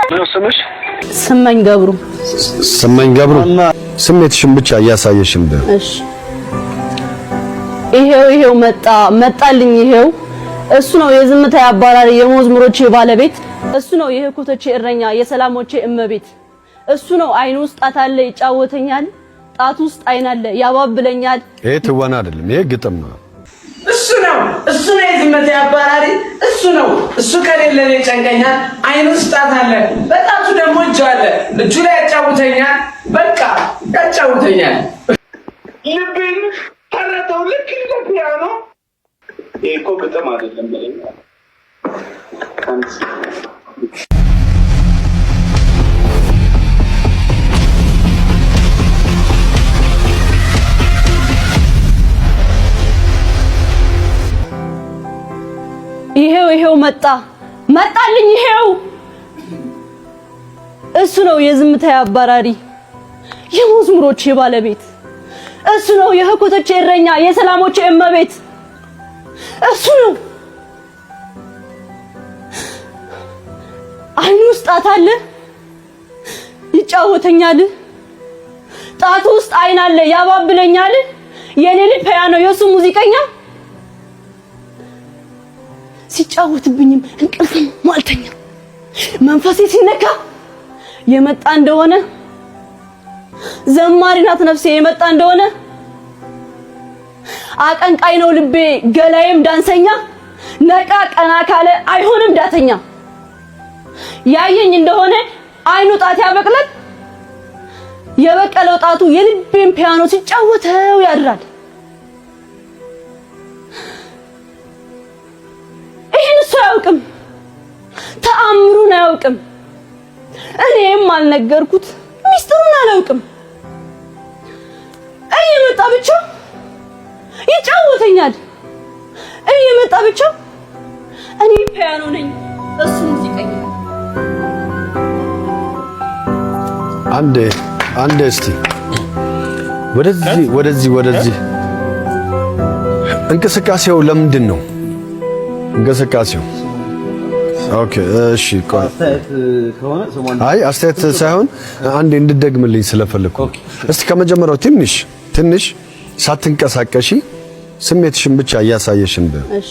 ምን ስምሽ? ስመኝ ገብሩ። ስመኝ ገብሩ ስሜትሽን ብቻ እያሳየሽን ነው። እሺ ይሄው መጣልኝ ይሄው እሱ ነው የዝምታ አባራሪ የመዝሙሮቼ ባለቤት እሱ ነው የህኩቶቼ እረኛ የሰላሞቼ እመቤት እሱ ነው አይኑ ውስጥ ጣት አለ ይጫወተኛል ጣት ውስጥ አይን አለ ያባብለኛል። ይሄ ትወና አይደለም፣ ይሄ ግጥም ነው። እሱ ነው የዝምታ አባራሪ እሱ ከሌለ ነው ይጨንቀኛል። አይኑ ውስጥ ጣት አለ በጣቱ ደግሞ እጁ አለ እጁ ላይ ያጫውተኛል። በቃ ያጫውተኛል። ልቤን ተረተው ልክ እንደ ፒያኖ። ይሄ እኮ ግጥም አይደለም ብለኝ ይሄው መጣልኝ ይሄው እሱ ነው የዝምታ አባራሪ የመዝሙሮቼ ባለቤት እሱ ነው የህኩቶቼ እረኛ የሰላሞቼ እመቤት እሱ ነው አይኑ ውስጥ ጣት አለ ይጫወተኛል ጣቱ ውስጥ አይን አለ ያባብለኛል። የኔ ልጅ ፒያኖ የሱ ሙዚቀኛ ሲጫወትብኝም እንቅልፍም ማልተኛ መንፈሴ ሲነካ የመጣ እንደሆነ ዘማሪ ናት ነፍሴ የመጣ እንደሆነ አቀንቃይ ነው ልቤ ገላዬም ዳንሰኛ ነቃ ቀና ካለ አይሆንም ዳተኛ ያየኝ እንደሆነ አይኑ ጣት ያበቅላል የበቀለው ጣቱ የልቤን ፒያኖ ሲጫወተው ያድራል። ይሄን እሱ አያውቅም ተአምሩን አያውቅም እኔም አልነገርኩት ሚስጥሩን አላውቅም። እየመጣ ብቻ ይጫወተኛል እየመጣ ብቻ እኔ ፒያኖ ነኝ እሱ ሙዚቀኛ። አንዴ እስቲ ወደዚህ እንቅስቃሴው ለምንድን ነው እንቅስቃሴው? ኦኬ እሺ አይ አስተያየት ሳይሆን አንዴ እንድትደግምልኝ ስለፈለኩ እስቲ ከመጀመሪያው ትንሽ ሳትንቀሳቀሺ ስሜትሽን ብቻ እያሳየሽን በ እሺ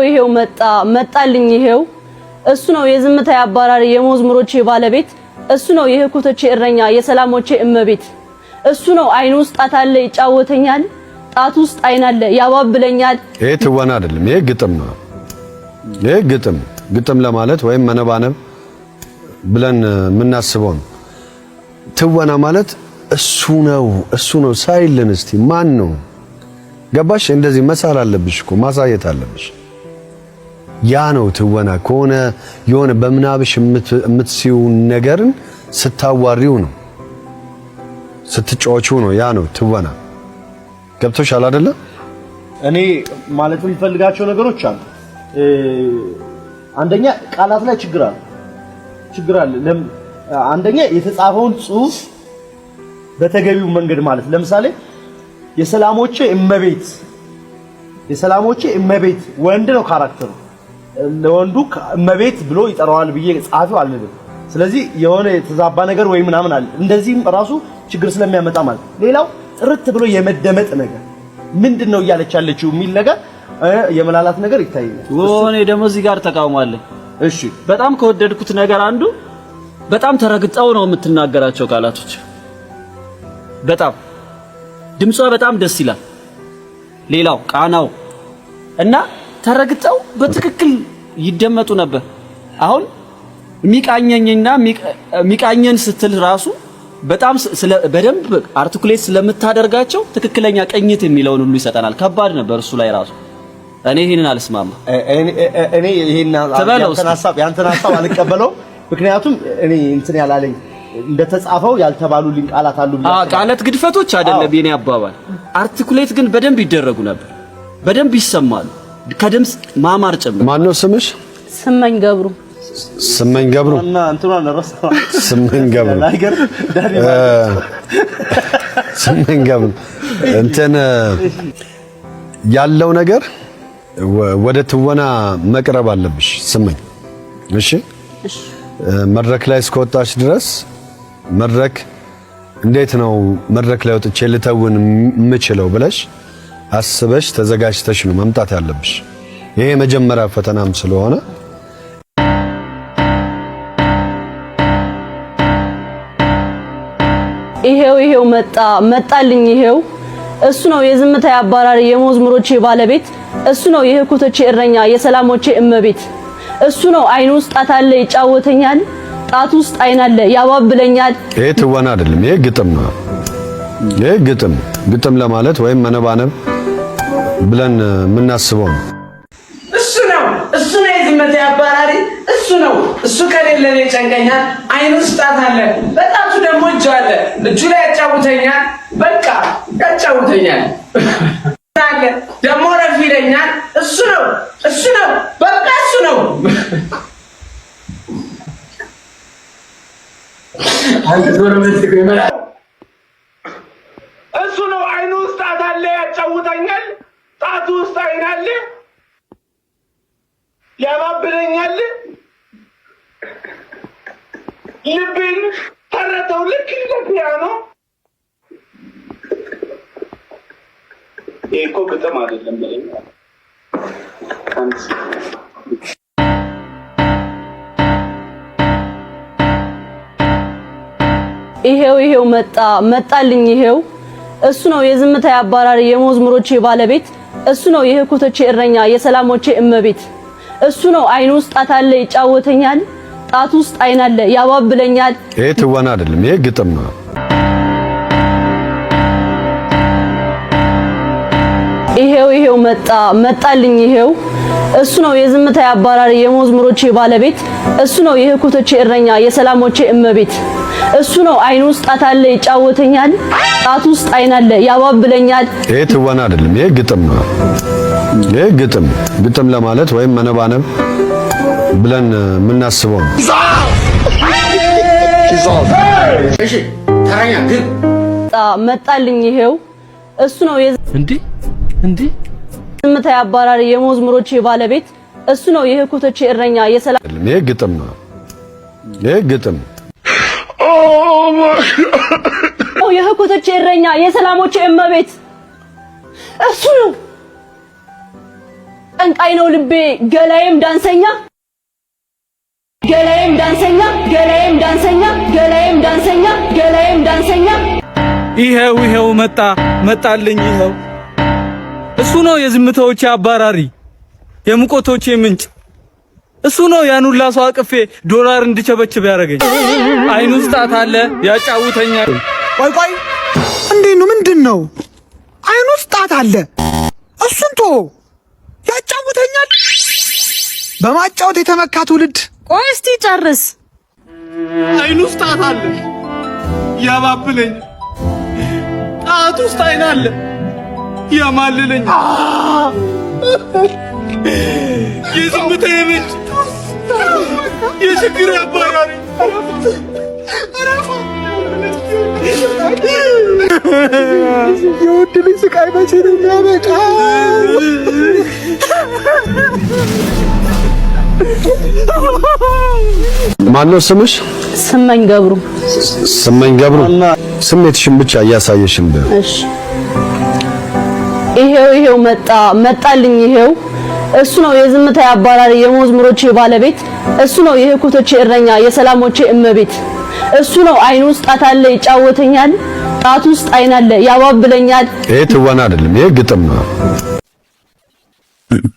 ይሄው መጣልኝ ይሄው እሱ ነው የዝምታ አባራሪ የመዝሙሮቼ ባለቤት እሱ ነው የህኩቶቼ እረኛ የሰላሞቼ እመቤት እሱ ነው አይኑ ውስጥ ጣት አለ ይጫወተኛል ጣት ውስጥ አይን አለ ያባብለኛል። ይሄ ትወና አይደለም፣ ይሄ ግጥም ነው። ይሄ ግጥም ለማለት ወይም መነባነብ ብለን የምናስበው ነው። ትወና ማለት እሱ ነው ሳይልን እስቲ ማን ነው ገባሽ? እንደዚህ መሳል አለብሽ እኮ ማሳየት አለብሽ። ያ ነው ትወና ከሆነ የሆነ በምናብሽ የምትሲው ነገርን ስታዋሪው ነው ስትጫወቹ ነው። ያ ነው ትወና። ገብቶሻል አይደለ? እኔ ማለት የምፈልጋቸው ነገሮች አሉ። አንደኛ ቃላት ላይ ችግር አለ። አንደኛ የተጻፈውን ጽሑፍ በተገቢው መንገድ ማለት ለምሳሌ የሰላሞቼ እመቤት ወንድ ነው ካራክተሩ ለወንዱ እመቤት ብሎ ይጠራዋል ብዬ ጻፊው አልልም። ስለዚህ የሆነ የተዛባ ነገር ወይ ምናምን አለ እንደዚህም ራሱ ችግር ስለሚያመጣ ማለት ሌላው ጥርት ብሎ የመደመጥ ነገር ምንድነው እያለች ያለችው የሚል ነገር የመላላት ነገር ይታያል። ወኔ ደግሞ እዚህ ጋር ተቃውማለሁ። እሺ በጣም ከወደድኩት ነገር አንዱ በጣም ተረግጠው ነው የምትናገራቸው ቃላቶች። በጣም ድምጿ በጣም ደስ ይላል። ሌላው ቃናው እና ተረግጠው በትክክል ይደመጡ ነበር። አሁን ሚቃኘን ስትል ራሱ በጣም በደንብ አርቲኩሌት ስለምታደርጋቸው ትክክለኛ ቅኝት የሚለውን ሁሉ ይሰጠናል። ከባድ ነበር እሱ ላይ ራሱ። እኔ ይሄንን አልስማማ። እኔ ይሄን ያንተን ሐሳብ አልቀበለው። ምክንያቱም እኔ እንትን ያላለኝ እንደተጻፈው ያልተባሉልኝ ቃላት አሉ። ቃላት ግድፈቶች አይደለም የኔ አባባል። አርቲኩሌት ግን በደንብ ይደረጉ ነበር፣ በደንብ ይሰማሉ፣ ከድምጽ ማማር ጭምር። ማን ነው ስምሽ? ስመኝ ገብሩ። እና እንትኗን ረሳሁ። ስመኝ ገብሩ እንትን ያለው ነገር ወደ ትወና መቅረብ አለብሽ። ስመኝ እሺ መድረክ ላይ እስከወጣች ድረስ መድረክ እንዴት ነው መድረክ ላይ ወጥቼ ልተውን የምችለው ብለሽ አስበሽ ተዘጋጅተሽ ነው መምጣት ያለብሽ። ይሄ መጀመሪያ ፈተናም ስለሆነ ይሄው መጣልኝ ይሄው እሱ ነው የዝምታ አባራሪ የመዝሙሮቼ ባለቤት እሱ ነው የህኩቶቼ እረኛ የሰላሞቼ እመቤት እሱ ነው አይኑ ውስጥ ጣት አለ ይጫወተኛል ጣት ውስጥ አይን አለ ያባብለኛል። ይሄ ትወና አይደለም፣ ይሄ ግጥም ነው። ይሄ ግጥም ለማለት ወይም መነባነብ ብለን የምናስበው ነው። እሱ ነው የዝምታ አባራሪ እሱ ከሌለ እኔ ጨንቀኛል። አይኑ ውስጥ ጣት አለ በጣቱ ደግሞ እጁ አለ እጁ ላይ ያጫውተኛል። በቃ ያጫውተኛል አለ ደግሞ ረፍ ይለኛል። እሱ ነው በቃ እሱ ነው። እሱ ነው አይኑ ውስጥ ጣት አለ ያጫውተኛል። ጣቱ ውስጥ አይን አለ ያባብለኛል። ልቤን ተረተው ልክ እንደ ፒያኖ። ይሄ እኮ ግጥም አይደለም ብለኝ ይሄው መጣልኝ ይሄው እሱ ነው የዝምታ አባራሪ የመዝሙሮቼ ባለቤት እሱ ነው የህኩቶቼ እረኛ የሰላሞቼ እመቤት እሱ ነው አይኑ ውስጥ ጣት አለ ይጫወተኛል ጣት ውስጥ አይን አለ ያባብለኛል። ይሄ ትወና አይደለም፣ ይሄ ግጥም ነው። ይሄው መጣልኝ ይሄው እሱ ነው የዝምታ አባራሪ የመዝሙሮቼ ባለቤት እሱ ነው የህኩቶቼ እረኛ የሰላሞቼ እመቤት እሱ ነው አይኑ ውስጥ ጣት አለ ይጫወተኛል ጣት ውስጥ አይን አለ ያባብለኛል። ይሄ ትወና አይደለም፣ ይሄ ግጥም ነው። ይሄ ግጥም ለማለት ወይም መነባነብ ብለን የምናስበው ነው። እሺ ተራኛ ግን መጣልኝ ይሄው እሱ ነው እንዴ ዝምታ አባራሪ የመዝሙሮቼ ባለቤት እሱ ነው የህኩቶቼ እረኛ የሰላም ይሄ ግጥም ነው። ይሄ ግጥም የህኩቶቼ እረኛ የሰላሞቼ እመቤት እሱ ነው። ጠንቃይ ነው ልቤ ገላዬም ዳንሰኛ ይሄው መጣልኝ ይሄው እሱ ነው የዝምታዎቼ አባራሪ የሙቆቶቼ ምንጭ እሱ ነው ያን ሁላ ሰው አቅፌ ዶላር እንድቸበችብ ያደረገኝ አይኑ ውስጥ ጣት አለ ያጫውተኛል። ቆይ እንዴት ነው ምንድነው? አይኑ ውስጥ ጣት አለ እሱን ቶ ያጫውተኛል። በማጫወት የተመካ ትውልድ። ቆይ እስቲ ጨርስ። አይኑ ውስጥ ጣት አለ ያባብለኝ ጣት ውስጥ አይን አለ ያማልለኝ የዝምታዬ ምንጭ የችግር አባራሪ የወድ ልጅ ስቃይ መቼ ነው የሚያበቃው? ማነው ስምሽ? ስመኝ ገብሩ። ስሜትሽን ብቻ እያሳየሽን ነው። እሺ ይሄው መጣልኝ ይሄው እሱ ነው የዝምታ አባራሪ የመዝሙሮቼ ባለቤት እሱ ነው የህኩቶቼ እረኛ የሰላሞቼ እመቤት እሱ ነው አይኑ ውስጥ ጣት አለ ይጫወተኛል ጣት ውስጥ አይን አለ ያባብለኛል። ይሄ ትወና አይደለም፣ ይሄ ግጥም ነው።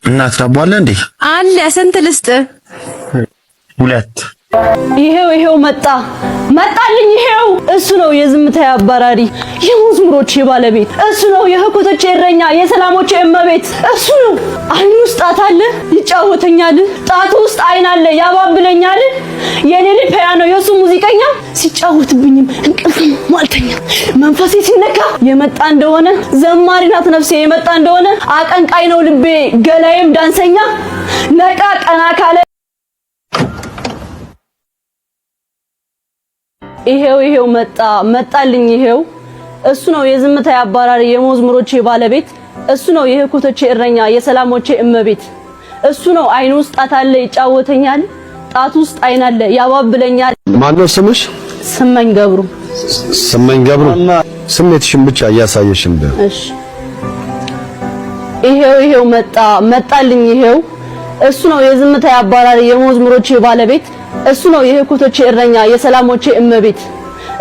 እናት ዳቦ አለ እንዴ? አለ። ስንት ልስጥ? 2 ይሄው መጣልኝ ይሄው እሱ ነው የዝምታ አባራሪ የመዝሙሮቼ ባለቤት እሱ ነው የህኩቶቼ እረኛ የሰላሞቼ እመቤት እሱ ነው አይኑ ውስጥ ጣት አለ ይጫወተኛል ጣቱ ውስጥ አይን አለ ያባብለኛል። የኔ ልጅ ፒያኖ የሱ ሙዚቀኛ ሲጫወትብኝም እንቅልፍ ማልተኛ መንፈሴ ሲነካ የመጣ እንደሆነ ዘማሪ ናት ነፍሴ የመጣ እንደሆነ አቀንቃይ ነው ልቤ ገላዬም ዳንሰኛ ነቃ ቀና ካለ ይሄው መጣልኝ ይሄው እሱ ነው የዝምታ አባራሪ የመዝሙሮቼ ባለቤት እሱ ነው የህኩቶቼ እረኛ የሰላሞቼ እመቤት እሱ ነው አይኑ ውስጥ ጣት አለ ይጫወተኛል ጣት ውስጥ አይን አለ ያባብለኛል። ማነው ስምሽ? ስመኝ ገብሩ። ስመኝ ገብሩ። ስሜትሽን ብቻ እያሳየሽን ነው። እሺ ይሄው መጣልኝ ይሄው እሱ ነው የዝምታ አባራሪ የመዝሙሮቼ ባለቤት እሱ ነው የህኩቶቼ እረኛ የሰላሞቼ እመቤት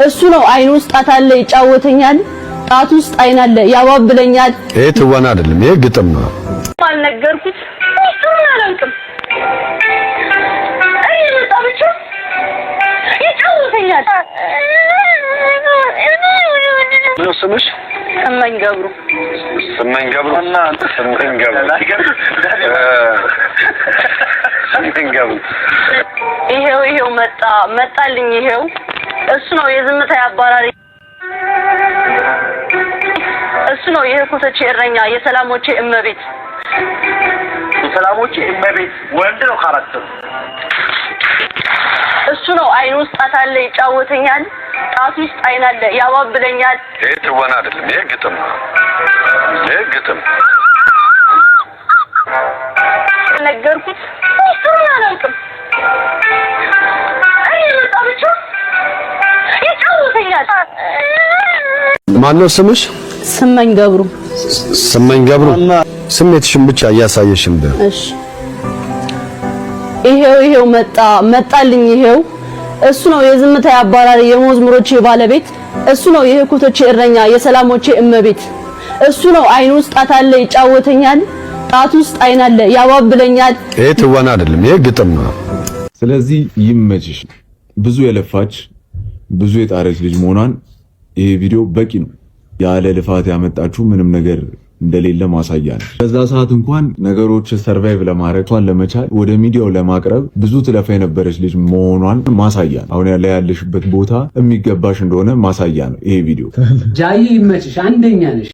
እሱ ነው አይኑ ውስጥ ጣት አለ ይጫወተኛል ጣት ውስጥ አይን አለ ያባብለኛል። ይሄ ትወና አይደለም፣ ይሄ ግጥም ነው። አልነገርኩት እሱን አላውቅም ብቻ ይጫወተኛል። ምነው ስምሽ? ስመኝ ገብሩ። ስመኝ ገብሩ እና አንተ ስመኝ ገብሩ ስመኝ ገብሩ። ይሄው መጣልኝ ይሄው እሱ ነው የዝምታ አባራሪ እሱ ነው የህኩቶቼ እረኛ የሰላሞቼ እመቤት የሰላሞቼ እመቤት ወንድ ነው ካራክተሩ። እሱ ነው አይኑ ውስጥ ጣት አለ ይጫወተኛል ጣት ውስጥ አይን አለ ያባብለኛል። ይሄ ትወና አይደለም፣ ይሄ ግጥም ነው። ይሄ ግጥም ነገርኩት እሱን አላውቅም ብቻ ይጫወተኛል። ማነው ስምሽ? ስመኝ ገብሩ። ስመኝ ገብሩ። ስሜትሽን ብቻ እያሳየሽን ነው። እሺ ይሄው መጣልኝ ይሄው እሱ ነው የዝምታ አባራሪ የመዝሙሮቼ ባለቤት እሱ ነው የህኩቶቼ እረኛ የሰላሞቼ እመቤት እሱ ነው አይኑ ውስጥ ጣት አለ ይጫወተኛል ጣት ውስጥ አይን አለ ያባብለኛል። ይሄ ትወና አይደለም፣ ይሄ ግጥም ነው። ስለዚህ ይመችሽ። ብዙ የለፋች ብዙ የጣረች ልጅ መሆኗን ይሄ ቪዲዮ በቂ ነው። ያለ ልፋት ያመጣችሁ ምንም ነገር እንደሌለ ማሳያ ነው። በዛ ሰዓት እንኳን ነገሮች ሰርቫይቭ ለማድረግ ለመቻል ወደ ሚዲያው ለማቅረብ ብዙ ትለፋ የነበረች ልጅ መሆኗን ማሳያ ነው። አሁን ያለሽበት ቦታ የሚገባሽ እንደሆነ ማሳያ ነው ይሄ ቪዲዮ። ጃይ ይመችሽ፣ አንደኛ ነሽ።